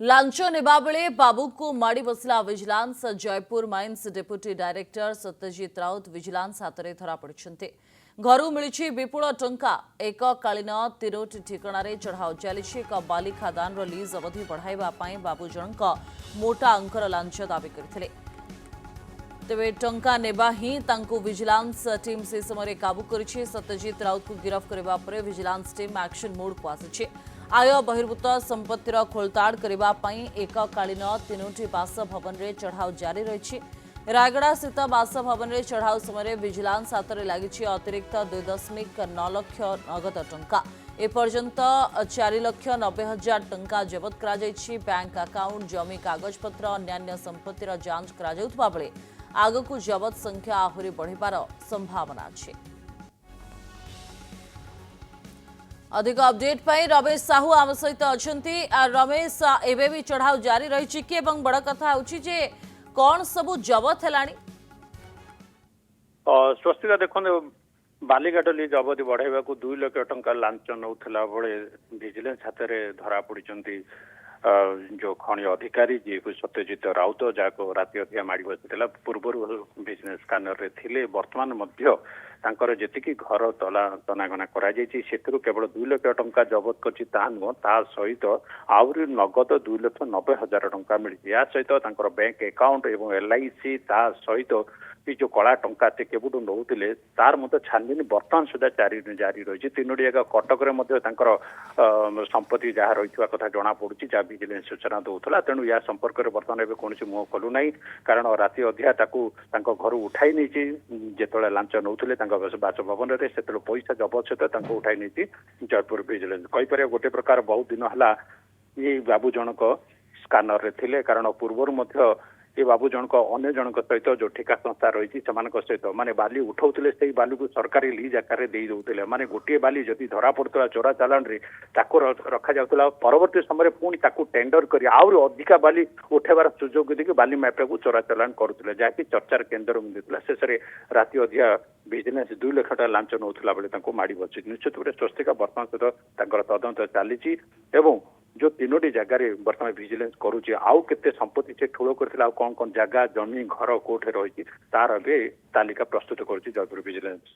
Launch नेबा बेले बाबू को माड़ी बसला vigilance Jaipur mines deputy director Satyajit Raut vigilance हाथ में धरा पड़ते घर मिली विपुल टंका एककालीन तीनोटी ठिकाण चढ़ाऊ चली एक बाली खादान लीज अवधि बढ़ाई बाबू जनक मोटा अंकर लांच दाबी करते तेरे टंका नेबा ही तांको विजिलेंस टीम से समय काबू करिछि। सत्यजित राउत को गिरफ्त करबा परे विजिलेंस टीम एक्शन मोड को आसिछि। आय बहिर्भूत संपत्तिर खोलताड़ करबा पई एककालीन तीनोटी बासभवन रे चढ़ाऊ जारी रहिछि। रायगड़ा स्थित बासभवन रे चढ़ाऊ समय विजिलेंस हाथ में लगी अतिरिक्त 2.9 लाख नगद टंका एपर्यंत 4,90,000 टंका जबत करा जायछि। बैंक अकाउंट जमी कागजपत्र अन्यान्य संपत्तिर जांच करा जाउतबा बेले आगकू जबत संख्या आहुरी बढ़िबार संभावना अछि। अधिक अपडेट पाई रमेश साहू आम सहित अछंती। रमेश एबे भी चढ़ाऊ जारी रही कि बड़ कथा होछि जे कौन सबू जबत हेलानी? स्वस्तिका देखो बालीघाट लीज अवधि बढ़ाइबा 2 लाख टंका लांच नौथिला बेले विजिलेंस हाथ में धरा पड़ती जो खनि अधिकारी जी सत्यजित राउत जहाँ राति अधिया माड़ी बसी पूर्वर बिजनेस स्कानर रे थिले वर्तमान तांकर जेतिकी घर तनाघना करा केवल 2 लाख टंका जबत करछि ता नुह ता सहित आउरी नगद 2,90,000 टंका मिली। या सहित तांकर बैंक अकाउंट एवं LIC ता सहित जो कला टंका से केबुटू नौथिले तार मत छानबीन बर्तमान सुधा जारी रही। तीनोटी जगह कटक संपत्ति जहाँ रही कथा जना पड़ी जहाँ विजिलेंस सूचना दूसरा तेणु या संपर्क में बर्तमान कौन मुह खोलू ना कारण राति अधिया घर उठाई नहीं जिते लांच नौले बासभवन से पैसा जबत सहित उठाई नहीं जयपुर विजिलेंस कहीपर गोटे प्रकार बहुत दिन है ये बाबू जनक स्कानर रे थिले कारण पूर्वर ये बाबू जनक अन्य जनक सहित जो ठिका संस्था रही सहित माने बाली उठाउथिले से बाली को सरकारी लीज आकार दे दउथिले माने गोटे बाली जदि धरा पड़ता चोरा चालान रे ताको रखा जाउथला परवर्ती समय पुणी ताको टेंडर करी आउर अधिका बाली उठेबार सुजोग देखि बाली मैप को चोरा चालान करुथिले जाकि चर्चार केन्द्र में देथिला शेष रे राति अधिया बिजनेस 2 लाख टका लांच नौथिला बेले ताको माड़ी बछि। निश्चित रूपे स्वस्तिका वर्तमान सहित तांकर तदंत चलीछि एवं जो तीनोटी जगार बर्तमान विजिलेंस करुच्ची आउ केते संपत्ति से ठूल कर कौन कौन जगह जमी घर कोठे रही तार तालिका प्रस्तुत करुच्ची जयपुर विजिलेंस।